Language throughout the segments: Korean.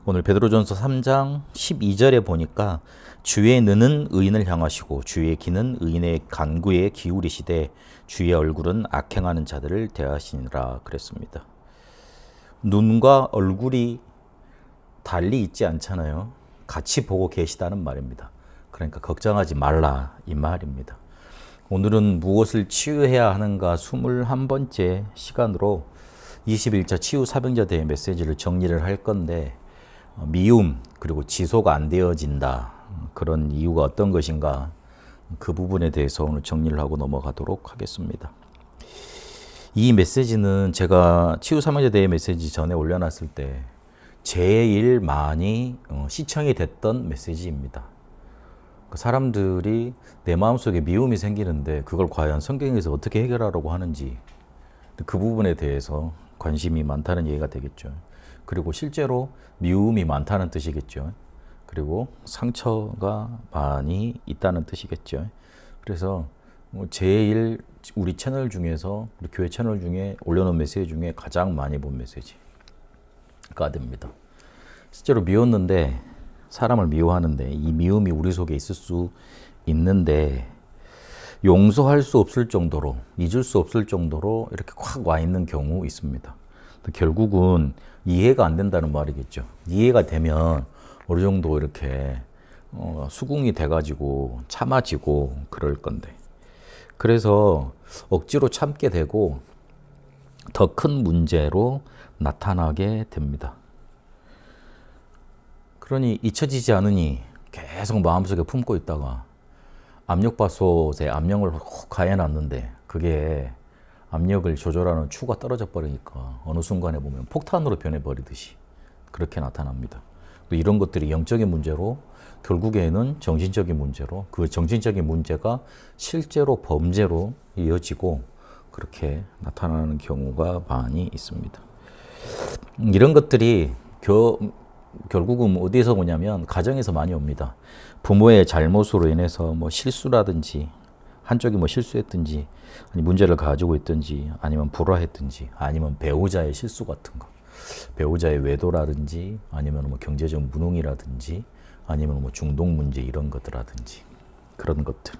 오늘 베드로전서 3장 12절에 보니까 주의 눈은 의인을 향하시고 주의 귀는 의인의 간구에 기울이시되 주의 얼굴은 악행하는 자들을 대하시니라 그랬습니다. 눈과 얼굴이 달리 있지 않잖아요. 같이 보고 계시다는 말입니다. 그러니까 걱정하지 말라 이 말입니다. 오늘은 무엇을 치유해야 하는가 21번째 시간으로 21차 치유 사병자 대회 메시지를 정리를 할 건데, 미움 그리고 지소가 안 되어진다, 그런 이유가 어떤 것인가, 그 부분에 대해서 오늘 정리를 하고 넘어가도록 하겠습니다. 이 메시지는 제가 치유 사병자 대회 메시지 전에 올려놨을 때 제일 많이 시청이 됐던 메시지입니다. 사람들이 내 마음속에 미움이 생기는데 그걸 과연 성경에서 어떻게 해결하라고 하는지, 그 부분에 대해서 관심이 많다는 얘기가 되겠죠. 그리고 실제로 미움이 많다는 뜻이겠죠. 그리고 상처가 많이 있다는 뜻이겠죠. 그래서 제일 우리 채널 중에서, 우리 교회 채널 중에 올려놓은 메시지 중에 가장 많이 본 메시지가 됩니다. 실제로 미웠는데, 사람을 미워하는데 이 미움이 우리 속에 있을 수 있는데 용서할 수 없을 정도로, 잊을 수 없을 정도로 이렇게 확 와 있는 경우 있습니다. 결국은 이해가 안 된다는 말이겠죠. 이해가 되면 어느 정도 이렇게 수긍이 돼가지고 참아지고 그럴 건데, 그래서 억지로 참게 되고 더 큰 문제로 나타나게 됩니다. 그러니 잊혀지지 않으니 계속 마음속에 품고 있다가 압력밥솥에 압력을 훅 가해놨는데 그게 압력을 조절하는 추가 떨어져 버리니까 어느 순간에 보면 폭탄으로 변해버리듯이 그렇게 나타납니다. 또 이런 것들이 영적인 문제로, 결국에는 정신적인 문제로, 그 정신적인 문제가 실제로 범죄로 이어지고 그렇게 나타나는 경우가 많이 있습니다. 이런 것들이 결국은 어디에서 오냐면 가정에서 많이 옵니다. 부모의 잘못으로 인해서 실수라든지, 한쪽이 실수했든지, 아니 문제를 가지고 있든지, 아니면 불화했든지, 아니면 배우자의 실수 같은 거, 배우자의 외도라든지, 아니면 경제적 무능이라든지, 아니면 중독 문제 이런 것들라든지, 그런 것들.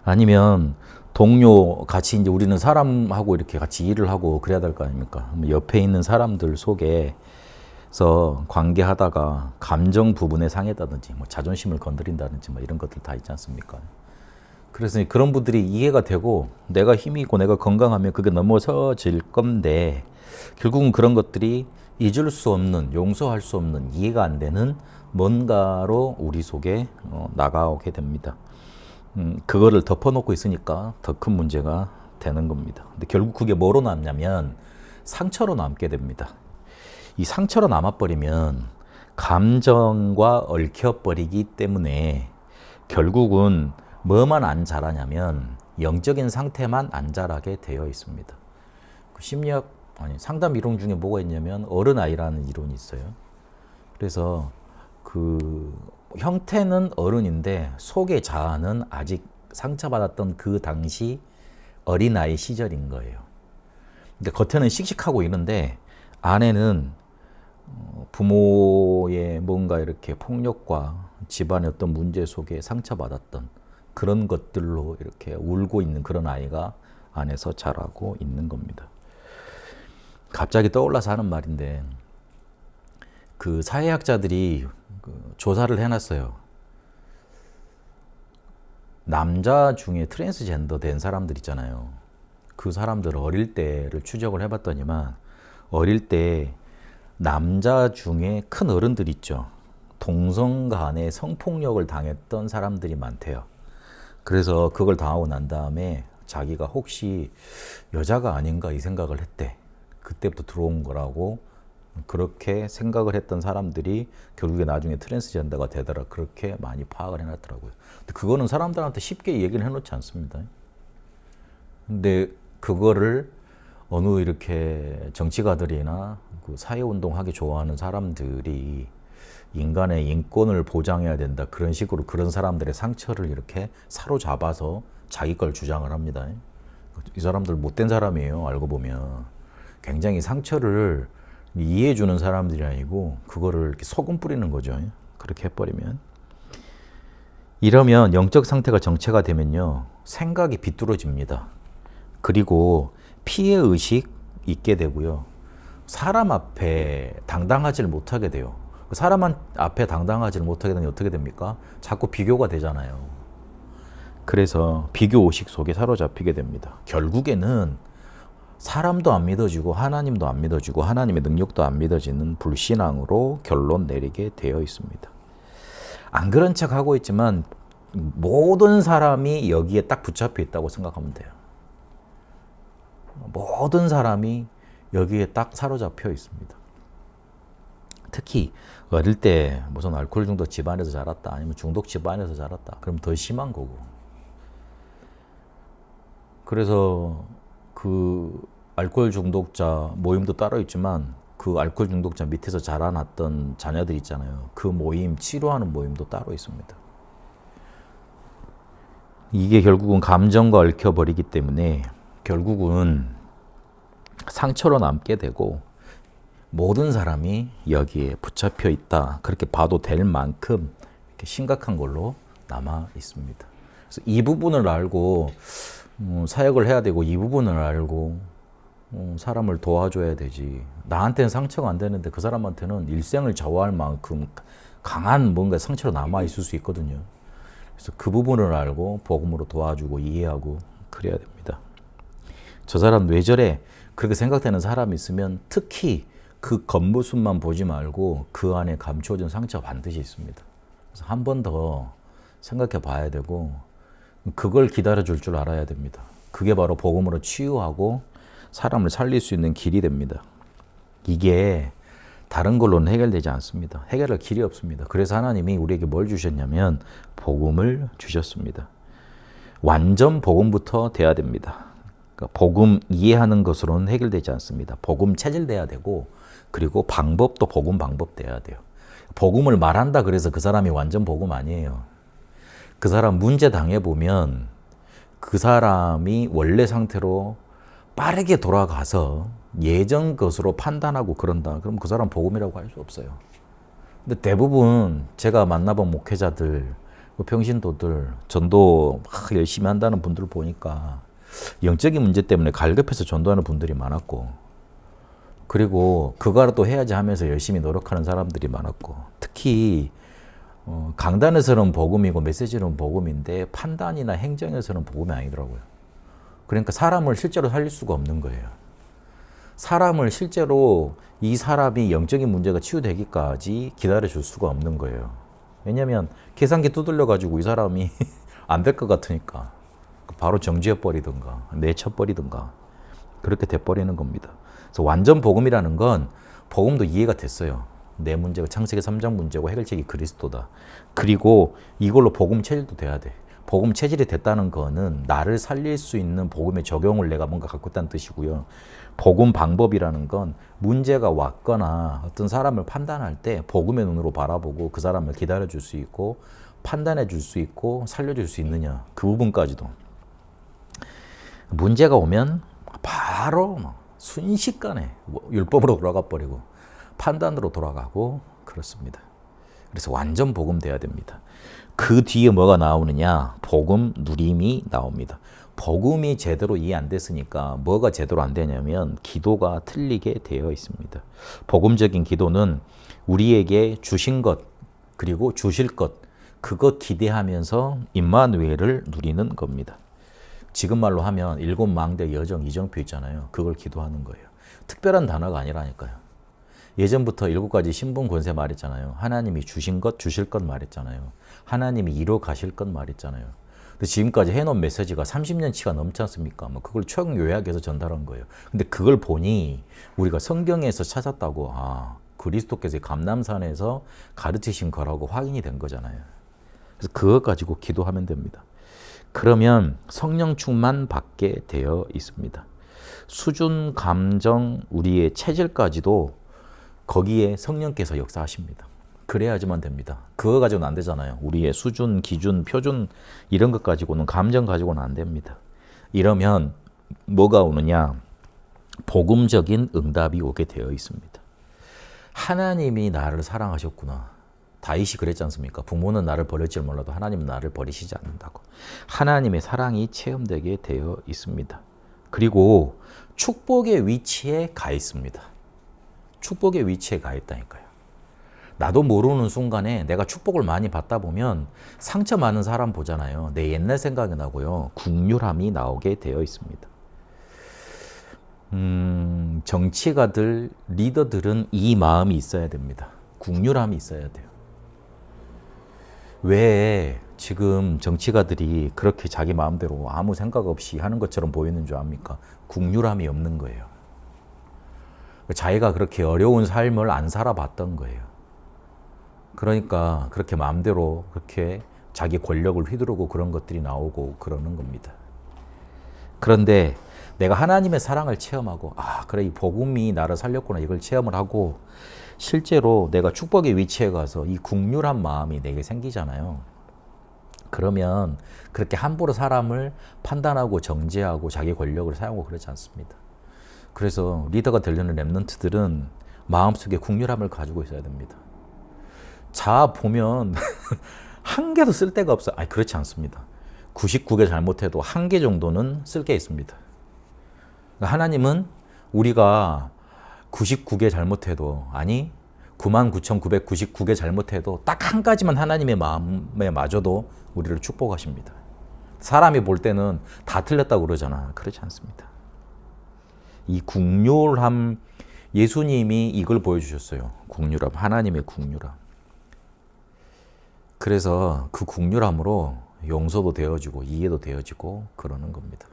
아니면 동료 같이, 이제 우리는 사람하고 이렇게 같이 일을 하고 그래야 될 거 아닙니까? 옆에 있는 사람들 속에 관계하다가 감정 부분에 상했다든지, 자존심을 건드린다든지, 이런 것들 다 있지 않습니까? 그래서 그런 분들이 이해가 되고 내가 힘이 있고 내가 건강하면 그게 넘어서질 건데, 결국은 그런 것들이 잊을 수 없는, 용서할 수 없는, 이해가 안 되는 뭔가로 우리 속에 나가오게 됩니다. 그거를 덮어놓고 있으니까 더 큰 문제가 되는 겁니다. 근데 결국 그게 뭐로 남냐면 상처로 남게 됩니다. 이 상처로 남아버리면 감정과 얽혀버리기 때문에 결국은 뭐만 안 자라냐면 영적인 상태만 안 자라게 되어 있습니다. 그 심리학, 상담 이론 중에 뭐가 있냐면 어른아이라는 이론이 있어요. 그래서 그 형태는 어른인데 속의 자아는 아직 상처받았던 그 당시 어린아이 시절인 거예요. 그러니까 겉에는 씩씩하고 이런데 안에는 부모의 뭔가 이렇게 폭력과 집안의 어떤 문제 속에 상처받았던 그런 것들로 이렇게 울고 있는 그런 아이가 안에서 자라고 있는 겁니다. 갑자기 떠올라서 하는 말인데, 그 사회학자들이 조사를 해놨어요. 남자 중에 트랜스젠더 된 사람들 있잖아요. 그 사람들 어릴 때를 추적을 해봤더니만 어릴 때 남자 중에 큰 어른들 있죠. 동성 간에 성폭력을 당했던 사람들이 많대요. 그래서 그걸 당하고 난 다음에 자기가 혹시 여자가 아닌가 이 생각을 했대. 그때부터 들어온 거라고 그렇게 생각을 했던 사람들이 결국에 나중에 트랜스젠더가 되더라, 그렇게 많이 파악을 해놨더라고요. 근데 그거는 사람들한테 쉽게 얘기를 해놓지 않습니다. 근데 그거를 어느 이렇게 정치가들이나 그 사회운동하기 좋아하는 사람들이 인간의 인권을 보장해야 된다, 그런 식으로 그런 사람들의 상처를 이렇게 사로잡아서 자기 걸 주장을 합니다. 이 사람들 못된 사람이에요. 알고 보면 굉장히 상처를 이해해 주는 사람들이 아니고 그거를 이렇게 소금 뿌리는 거죠. 그렇게 해버리면. 이러면 영적 상태가 정체가 되면요. 생각이 비뚤어집니다. 그리고 피해의식 있게 되고요. 사람 앞에 당당하지를 못하게 돼요. 사람 앞에 당당하지를 못하게 되면 어떻게 됩니까? 자꾸 비교가 되잖아요. 그래서 비교의식 속에 사로잡히게 됩니다. 결국에는 사람도 안 믿어지고 하나님도 안 믿어지고 하나님의 능력도 안 믿어지는 불신앙으로 결론 내리게 되어 있습니다. 안 그런 척 하고 있지만 모든 사람이 여기에 딱 붙잡혀 있다고 생각하면 돼요. 모든 사람이 여기에 딱 사로잡혀 있습니다. 특히 어릴 때 무슨 알코올 중독 집안에서 자랐다 아니면 중독 집안에서 자랐다 그럼 더 심한 거고. 그래서 그 알코올 중독자 모임도 따로 있지만 그 알코올 중독자 밑에서 자라났던 자녀들 있잖아요. 그 모임, 치료하는 모임도 따로 있습니다. 이게 결국은 감정과 얽혀버리기 때문에 결국은 상처로 남게 되고 모든 사람이 여기에 붙잡혀 있다. 그렇게 봐도 될 만큼 이렇게 심각한 걸로 남아 있습니다. 그래서 이 부분을 알고 사역을 해야 되고 이 부분을 알고 사람을 도와줘야 되지. 나한테는 상처가 안 되는데 그 사람한테는 일생을 좌우할 만큼 강한 뭔가 상처로 남아 있을 수 있거든요. 그래서 그 부분을 알고 복음으로 도와주고 이해하고 그래야 됩니다. 저 사람 왜 저래? 그렇게 생각되는 사람이 있으면 특히 그 겉모습만 보지 말고 그 안에 감추어진 상처가 반드시 있습니다. 그래서 한 번 더 생각해 봐야 되고 그걸 기다려 줄 줄 알아야 됩니다. 그게 바로 복음으로 치유하고 사람을 살릴 수 있는 길이 됩니다. 이게 다른 걸로는 해결되지 않습니다. 해결할 길이 없습니다. 그래서 하나님이 우리에게 뭘 주셨냐면 복음을 주셨습니다. 완전 복음부터 돼야 됩니다. 그러니까 복음 이해하는 것으로는 해결되지 않습니다. 복음 체질돼야 되고 그리고 방법도 복음 방법 돼야 돼요. 복음을 말한다 그래서 그 사람이 완전 복음 아니에요. 그 사람 문제 당해보면 그 사람이 원래 상태로 빠르게 돌아가서 예전 것으로 판단하고 그런다. 그럼 그 사람 복음이라고 할 수 없어요. 근데 대부분 제가 만나본 목회자들, 평신도들, 전도 막 열심히 한다는 분들 보니까 영적인 문제 때문에 갈급해서 전도하는 분들이 많았고 그리고 그거라도 해야지 하면서 열심히 노력하는 사람들이 많았고 특히 강단에서는 복음이고 메시지는 복음인데 판단이나 행정에서는 복음이 아니더라고요. 그러니까 사람을 실제로 살릴 수가 없는 거예요. 사람을 실제로 이 사람이 영적인 문제가 치유되기까지 기다려줄 수가 없는 거예요. 왜냐하면 계산기 두들려가지고 이 사람이 안 될 것 같으니까 바로 정지해버리든가 내쳐버리든가 그렇게 돼버리는 겁니다. 그래서 완전 복음이라는 건 복음도 이해가 됐어요. 내 문제가 창세기 3장 문제고 해결책이 그리스도다. 그리고 이걸로 복음 체질도 돼야 돼. 복음 체질이 됐다는 거는 나를 살릴 수 있는 복음의 적용을 내가 뭔가 갖고 있다는 뜻이고요. 복음 방법이라는 건 문제가 왔거나 어떤 사람을 판단할 때 복음의 눈으로 바라보고 그 사람을 기다려줄 수 있고 판단해 줄 수 있고 살려줄 수 있느냐. 그 부분까지도. 문제가 오면 바로 순식간에 율법으로 돌아가 버리고 판단으로 돌아가고 그렇습니다. 그래서 완전 복음 돼야 됩니다. 그 뒤에 뭐가 나오느냐? 복음 누림이 나옵니다. 복음이 제대로 이해 안 됐으니까 뭐가 제대로 안 되냐면 기도가 틀리게 되어 있습니다. 복음적인 기도는 우리에게 주신 것 그리고 주실 것 그것 기대하면서 임마누엘을 누리는 겁니다. 지금 말로 하면 일곱 망대 여정 이정표 있잖아요. 그걸 기도하는 거예요. 특별한 단어가 아니라니까요. 예전부터 일곱 가지 신분 권세 말했잖아요. 하나님이 주신 것, 주실 것 말했잖아요. 하나님이 이뤄 가실 것 말했잖아요. 근데 지금까지 해놓은 메시지가 30년치가 넘지 않습니까? 그걸 총요약해서 전달한 거예요. 근데 그걸 보니 우리가 성경에서 찾았다고 그리스도께서 감람산에서 가르치신 거라고 확인이 된 거잖아요. 그래서 그것 가지고 기도하면 됩니다. 그러면 성령 충만 받게 되어 있습니다. 수준, 감정, 우리의 체질까지도 거기에 성령께서 역사하십니다. 그래야지만 됩니다. 그거 가지고는 안 되잖아요. 우리의 수준, 기준, 표준 이런 것 가지고는 감정 가지고는 안 됩니다. 이러면 뭐가 오느냐? 복음적인 응답이 오게 되어 있습니다. 하나님이 나를 사랑하셨구나. 다윗이 그랬지 않습니까? 부모는 나를 버릴지 몰라도 하나님은 나를 버리시지 않는다고. 하나님의 사랑이 체험되게 되어 있습니다. 그리고 축복의 위치에 가 있습니다. 축복의 위치에 가 있다니까요. 나도 모르는 순간에 내가 축복을 많이 받다 보면 상처 많은 사람 보잖아요. 내 옛날 생각이 나고요. 국률함이 나오게 되어 있습니다. 정치가들, 리더들은 이 마음이 있어야 됩니다. 국률함이 있어야 돼요. 왜 지금 정치가들이 그렇게 자기 마음대로 아무 생각 없이 하는 것처럼 보이는 줄 압니까? 국률함이 없는 거예요. 자기가 그렇게 어려운 삶을 안 살아봤던 거예요. 그러니까 그렇게 마음대로 그렇게 자기 권력을 휘두르고 그런 것들이 나오고 그러는 겁니다. 그런데 내가 하나님의 사랑을 체험하고 그래 이 복음이 나를 살렸구나 이걸 체험을 하고 실제로 내가 축복의 위치에 가서 이 국률한 마음이 내게 생기잖아요. 그러면 그렇게 함부로 사람을 판단하고 정죄하고 자기 권력을 사용하고 그러지 않습니다. 그래서 리더가 되려는 랩런트들은 마음속에 국률함을 가지고 있어야 됩니다. 자 보면 한 개도 쓸 데가 없어요. 그렇지 않습니다. 99개 잘못해도 한 개 정도는 쓸 게 있습니다. 하나님은 우리가 99개 잘못해도 99,999개 잘못해도 딱 한 가지만 하나님의 마음에 맞아도 우리를 축복하십니다. 사람이 볼 때는 다 틀렸다고 그러잖아. 그렇지 않습니다. 이 국률함, 예수님이 이걸 보여주셨어요. 국률함, 하나님의 국률함. 그래서 그 국률함으로 용서도 되어지고 이해도 되어지고 그러는 겁니다.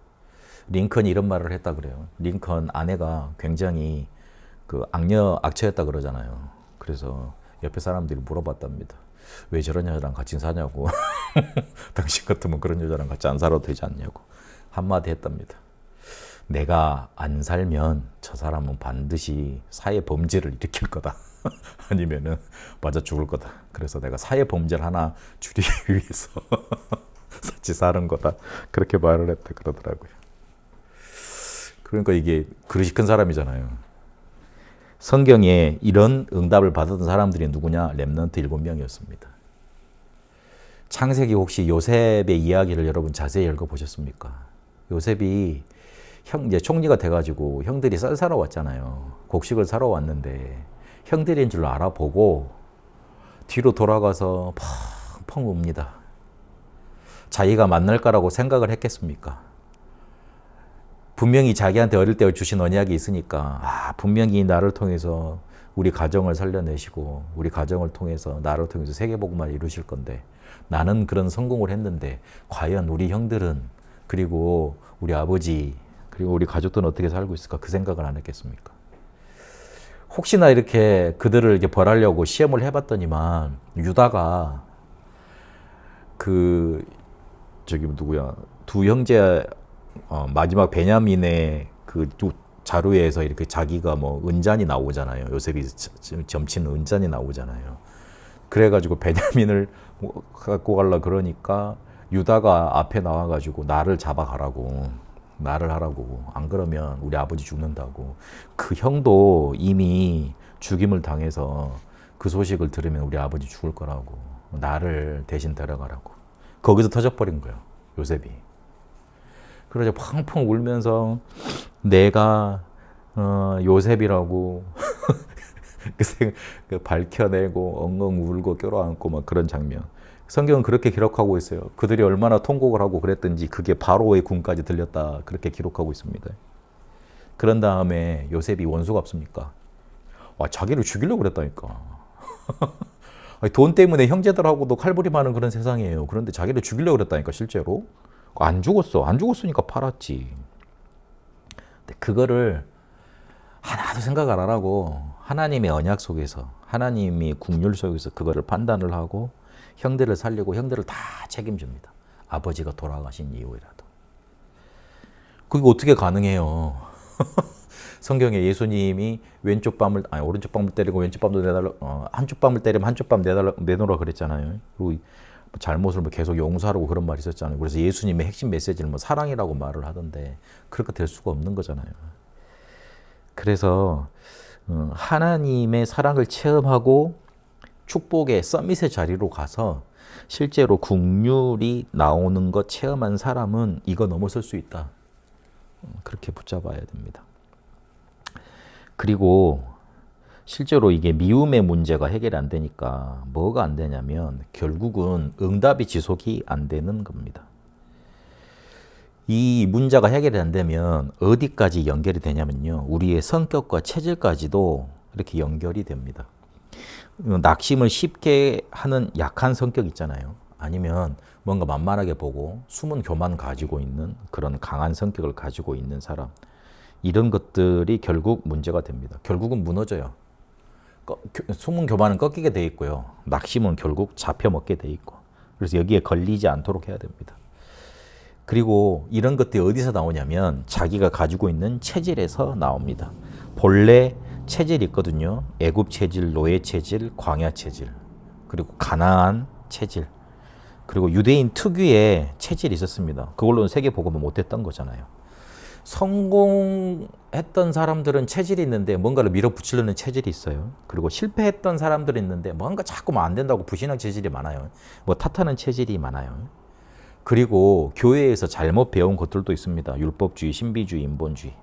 링컨이 이런 말을 했다 그래요. 링컨 아내가 굉장히 악처였다 그러잖아요. 그래서 옆에 사람들이 물어봤답니다. 왜 저런 여자랑 같이 사냐고. 당신 같으면 그런 여자랑 같이 안 살아도 되지 않냐고. 한마디 했답니다. 내가 안 살면 저 사람은 반드시 사회 범죄를 일으킬 거다. 아니면은 맞아 죽을 거다. 그래서 내가 사회 범죄를 하나 줄이기 위해서 같이 사는 거다. 그렇게 말을 했다 그러더라고요. 그러니까 이게 그릇이 큰 사람이잖아요. 성경에 이런 응답을 받았던 사람들이 누구냐? 렘넌트 7명이었습니다. 창세기 혹시 요셉의 이야기를 여러분 자세히 읽어보셨습니까? 요셉이 이제 총리가 돼가지고 형들이 쌀 사러 왔잖아요. 곡식을 사러 왔는데 형들인 줄로 알아보고 뒤로 돌아가서 펑펑 웁니다. 자기가 만날 거라고 생각을 했겠습니까? 분명히 자기한테 어릴 때 주신 언약이 있으니까 분명히 나를 통해서 우리 가정을 살려내시고 우리 가정을 통해서 나를 통해서 세계복음을 이루실 건데 나는 그런 성공을 했는데 과연 우리 형들은 그리고 우리 아버지 그리고 우리 가족들은 어떻게 살고 있을까 그 생각을 안 했겠습니까? 혹시나 이렇게 그들을 이렇게 벌하려고 시험을 해봤더니만 유다가 두 형제 마지막 베냐민의 그 자루에서 이렇게 자기가 은잔이 나오잖아요. 요셉이 점치는 은잔이 나오잖아요. 그래가지고 베냐민을 갖고 가려 그러니까 유다가 앞에 나와가지고 나를 잡아가라고, 나를 하라고. 안 그러면 우리 아버지 죽는다고. 그 형도 이미 죽임을 당해서 그 소식을 들으면 우리 아버지 죽을 거라고. 나를 대신 데려가라고. 거기서 터져버린 거예요. 요셉이. 그러자 펑펑 울면서 내가 요셉이라고 밝혀내고 엉엉 울고 껴안고 막 그런 장면. 성경은 그렇게 기록하고 있어요. 그들이 얼마나 통곡을 하고 그랬든지 그게 바로의 궁까지 들렸다 그렇게 기록하고 있습니다. 그런 다음에 요셉이 원수가 없습니까? 자기를 죽이려고 그랬다니까. 돈 때문에 형제들하고도 칼부림하는 그런 세상이에요. 그런데 자기를 죽이려고 그랬다니까 실제로. 안 죽었어. 안 죽었으니까 팔았지. 근데 그거를 하나도 생각을 안 하고 하나님의 언약 속에서 하나님이 국률 속에서 그거를 판단을 하고 형들을 살리고 형들을 다 책임집니다. 아버지가 돌아가신 이후에라도. 그게 어떻게 가능해요? 성경에 예수님이 오른쪽 뺨을 때리고 왼쪽 뺨도 내달라, 한쪽 뺨을 때리면 한쪽 뺨 내놓으라 그랬잖아요. 그리고 잘못을 계속 용서하라고 그런 말이 있었잖아요. 그래서 예수님의 핵심 메시지는 사랑이라고 말을 하던데 그렇게 될 수가 없는 거잖아요. 그래서 하나님의 사랑을 체험하고 축복의 서밋의 자리로 가서 실제로 국률이 나오는 것 체험한 사람은 이거 넘어설 수 있다. 그렇게 붙잡아야 됩니다. 그리고 실제로 이게 미움의 문제가 해결이 안 되니까 뭐가 안 되냐면 결국은 응답이 지속이 안 되는 겁니다. 이 문제가 해결이 안 되면 어디까지 연결이 되냐면요. 우리의 성격과 체질까지도 이렇게 연결이 됩니다. 낙심을 쉽게 하는 약한 성격 있잖아요. 아니면 뭔가 만만하게 보고 숨은 교만 가지고 있는 그런 강한 성격을 가지고 있는 사람. 이런 것들이 결국 문제가 됩니다. 결국은 무너져요. 숨은 교만은 꺾이게 돼 있고요. 낙심은 결국 잡혀먹게 돼 있고. 그래서 여기에 걸리지 않도록 해야 됩니다. 그리고 이런 것들이 어디서 나오냐면 자기가 가지고 있는 체질에서 나옵니다. 본래 체질이 있거든요. 애굽 체질, 노예 체질, 광야 체질, 그리고 가나안 체질, 그리고 유대인 특유의 체질이 있었습니다. 그걸로는 세계복음을 못했던 거잖아요. 성공했던 사람들은 체질이 있는데 뭔가를 밀어붙이려는 체질이 있어요. 그리고 실패했던 사람들이 있는데 뭔가 자꾸 안 된다고 부신한 체질이 많아요. 뭐 탓하는 체질이 많아요. 그리고 교회에서 잘못 배운 것들도 있습니다. 율법주의, 신비주의, 인본주의.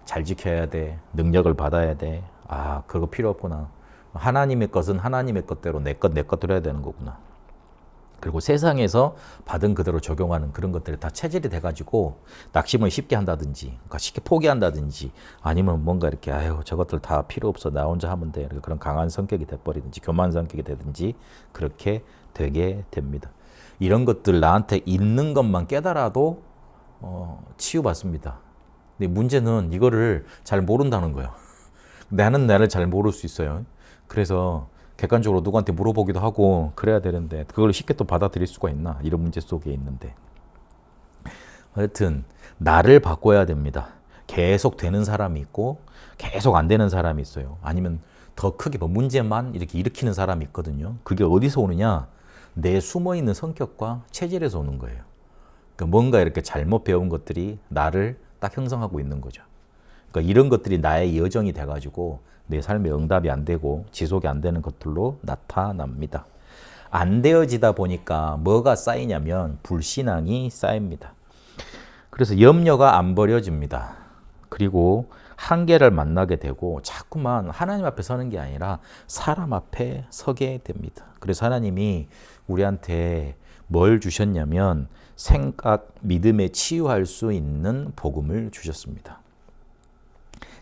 잘 지켜야 돼. 능력을 받아야 돼. 아, 그거 필요 없구나. 하나님의 것은 하나님의 것대로 내 것대로 해야 되는 거구나. 그리고 세상에서 받은 그대로 적용하는 그런 것들이 다 체질이 돼가지고 낙심을 쉽게 한다든지, 그러니까 쉽게 포기한다든지, 아니면 뭔가 이렇게 아유 저것들 다 필요 없어 나 혼자 하면 돼. 그런 강한 성격이 돼버리든지 교만 성격이 되든지 그렇게 되게 됩니다. 이런 것들 나한테 있는 것만 깨달아도 치유받습니다. 근데 문제는 이거를 잘 모른다는 거예요. 나는 나를 잘 모를 수 있어요. 그래서 객관적으로 누구한테 물어보기도 하고 그래야 되는데 그걸 쉽게 또 받아들일 수가 있나, 이런 문제 속에 있는데, 하여튼 나를 바꿔야 됩니다. 계속 되는 사람이 있고 계속 안 되는 사람이 있어요. 아니면 더 크게 뭐 문제만 이렇게 일으키는 사람이 있거든요. 그게 어디서 오느냐, 내 숨어있는 성격과 체질에서 오는 거예요. 그러니까 뭔가 이렇게 잘못 배운 것들이 나를 딱 형성하고 있는 거죠. 그러니까 이런 것들이 나의 여정이 돼가지고 내 삶에 응답이 안 되고 지속이 안 되는 것들로 나타납니다. 안 되어지다 보니까 뭐가 쌓이냐면 불신앙이 쌓입니다. 그래서 염려가 안 버려집니다. 그리고 한계를 만나게 되고 자꾸만 하나님 앞에 서는 게 아니라 사람 앞에 서게 됩니다. 그래서 하나님이 우리한테 뭘 주셨냐면 생각, 믿음에 치유할 수 있는 복음을 주셨습니다.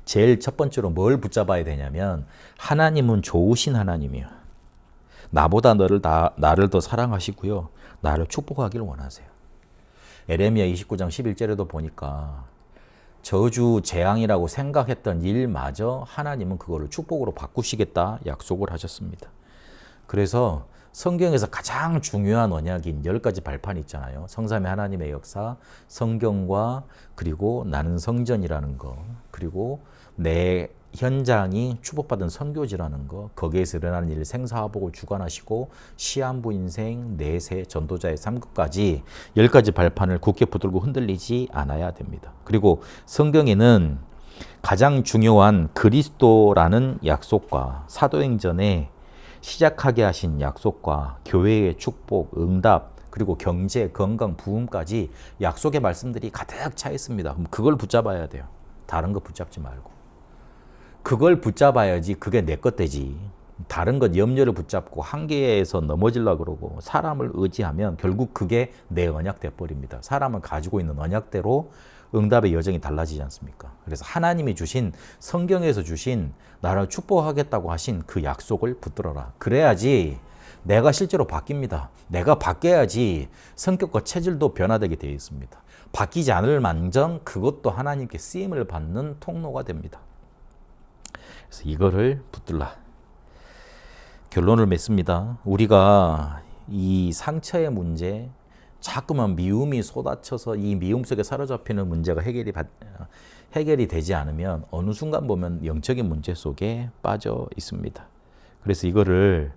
제일 첫 번째로 뭘 붙잡아야 되냐면 하나님은 좋으신 하나님이에요. 나보다 나를 더 사랑하시고요. 나를 축복하기를 원하세요. 에레미야 29장 11절에도 보니까 저주 재앙이라고 생각했던 일마저 하나님은 그거를 축복으로 바꾸시겠다 약속을 하셨습니다. 그래서 성경에서 가장 중요한 언약인 10가지 발판이 있잖아요. 성삼위 하나님의 역사, 성경과 그리고 나는 성전이라는 거, 그리고 내 현장이 축복받은 선교지라는 거, 거기에서 일어나는 일 생사화복을 주관하시고 시한부 인생, 내세, 전도자의 삶까지 10가지 발판을 굳게 붙들고 흔들리지 않아야 됩니다. 그리고 성경에는 가장 중요한 그리스도라는 약속과 사도행전에 시작하게 하신 약속과 교회의 축복, 응답, 그리고 경제, 건강, 부흥까지 약속의 말씀들이 가득 차 있습니다. 그럼 그걸 붙잡아야 돼요. 다른 거 붙잡지 말고. 그걸 붙잡아야지 그게 내 것 되지. 다른 것 염려를 붙잡고 한계에서 넘어지려고 그러고 사람을 의지하면 결국 그게 내 언약 돼버립니다. 사람은 가지고 있는 언약대로 응답의 여정이 달라지지 않습니까? 그래서 하나님이 주신, 성경에서 주신 나를 축복하겠다고 하신 그 약속을 붙들어라. 그래야지 내가 실제로 바뀝니다. 내가 바뀌어야지 성격과 체질도 변화되게 되어 있습니다. 바뀌지 않을 망정 그것도 하나님께 쓰임을 받는 통로가 됩니다. 그래서 이거를 붙들라. 결론을 맺습니다. 우리가 이 상처의 문제, 자꾸만 미움이 쏟아쳐서 이 미움 속에 사로잡히는 문제가 해결이 되지 않으면 어느 순간 보면 영적인 문제 속에 빠져 있습니다. 그래서 이거를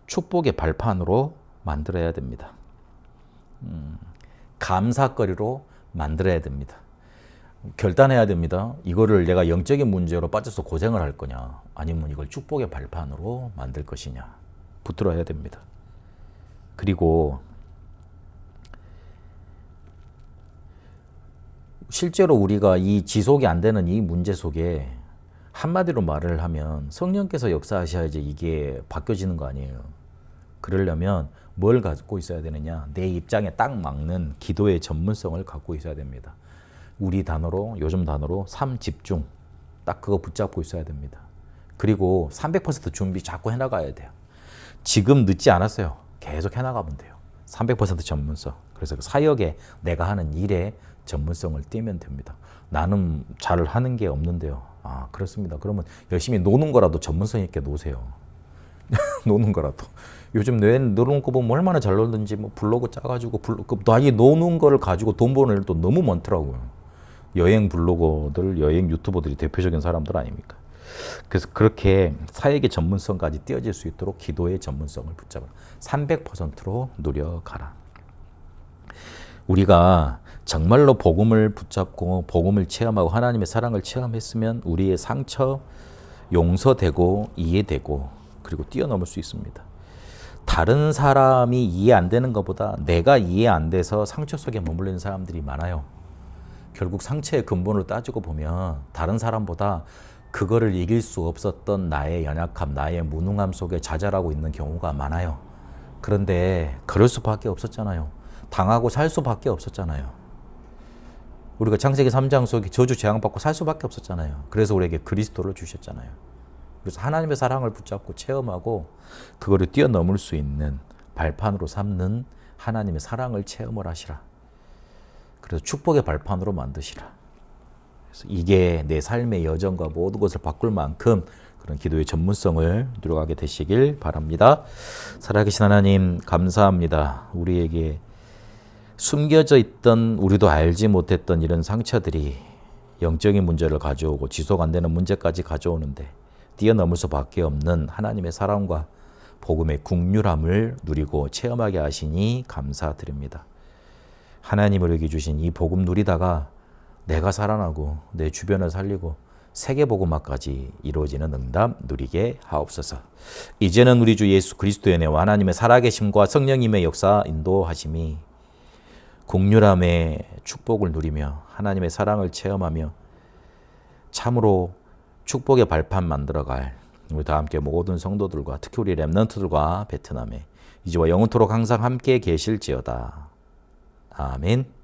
축복의 발판으로 만들어야 됩니다. 감사거리로 만들어야 됩니다. 결단해야 됩니다. 이거를 내가 영적인 문제로 빠져서 고생을 할 거냐, 아니면 이걸 축복의 발판으로 만들 것이냐, 붙들어야 됩니다. 그리고 실제로 우리가 이 지속이 안 되는 이 문제 속에 한마디로 말을 하면 성령께서 역사하셔야지 이게 바뀌어지는 거 아니에요. 그러려면 뭘 갖고 있어야 되느냐, 내 입장에 딱 맞는 기도의 전문성을 갖고 있어야 됩니다. 우리 단어로, 요즘 단어로 삶집중, 딱 그거 붙잡고 있어야 됩니다. 그리고 300% 준비 자꾸 해나가야 돼요. 지금 늦지 않았어요. 계속 해나가면 돼요. 300% 전문성. 그래서 그 사역에 내가 하는 일에 전문성을 띄면 됩니다. 나는 잘 하는 게 없는데요. 아, 그렇습니다. 그러면 열심히 노는 거라도 전문성 있게 노세요. 노는 거라도. 요즘 노는 거 보면 얼마나 잘 놀든지, 뭐 블로그 짜가지고 나이 노는 거를 가지고 돈 버는 일도 너무 많더라고요. 여행 블로거들, 여행 유튜버들이 대표적인 사람들 아닙니까? 그래서 그렇게 사역의 전문성까지 띄어질 수 있도록 기도의 전문성을 붙잡아 300%로 누려가라. 우리가 정말로 복음을 붙잡고 복음을 체험하고 하나님의 사랑을 체험했으면 우리의 상처 용서되고 이해되고 그리고 뛰어넘을 수 있습니다. 다른 사람이 이해 안 되는 것보다 내가 이해 안 돼서 상처 속에 머물리는 사람들이 많아요. 결국 상처의 근본을 따지고 보면 다른 사람보다 그거를 이길 수 없었던 나의 연약함, 나의 무능함 속에 좌절하고 있는 경우가 많아요. 그런데 그럴 수밖에 없었잖아요. 당하고 살 수밖에 없었잖아요. 우리가 창세기 3장 속에 저주 재앙받고 살 수밖에 없었잖아요. 그래서 우리에게 그리스도를 주셨잖아요. 그래서 하나님의 사랑을 붙잡고 체험하고 그거를 뛰어넘을 수 있는 발판으로 삼는 하나님의 사랑을 체험을 하시라. 그래서 축복의 발판으로 만드시라. 그래서 이게 내 삶의 여정과 모든 것을 바꿀 만큼 그런 기도의 전문성을 누려가게 되시길 바랍니다. 살아계신 하나님 감사합니다. 우리에게 숨겨져 있던 우리도 알지 못했던 이런 상처들이 영적인 문제를 가져오고 지속 안 되는 문제까지 가져오는데 뛰어넘을 수밖에 없는 하나님의 사랑과 복음의 국률함을 누리고 체험하게 하시니 감사드립니다. 하나님 우리에게 주신 이 복음 누리다가 내가 살아나고 내 주변을 살리고 세계복음화까지 이루어지는 응답 누리게 하옵소서. 이제는 우리 주 예수 그리스도의 은혜와 하나님의 살아계심과 성령님의 역사 인도하심이 국률함의 축복을 누리며 하나님의 사랑을 체험하며 참으로 축복의 발판 만들어갈 우리 다 함께 모든 성도들과 특히 우리 렘넌트들과 베트남에 이제와 영원토록 항상 함께 계실지어다. 아멘.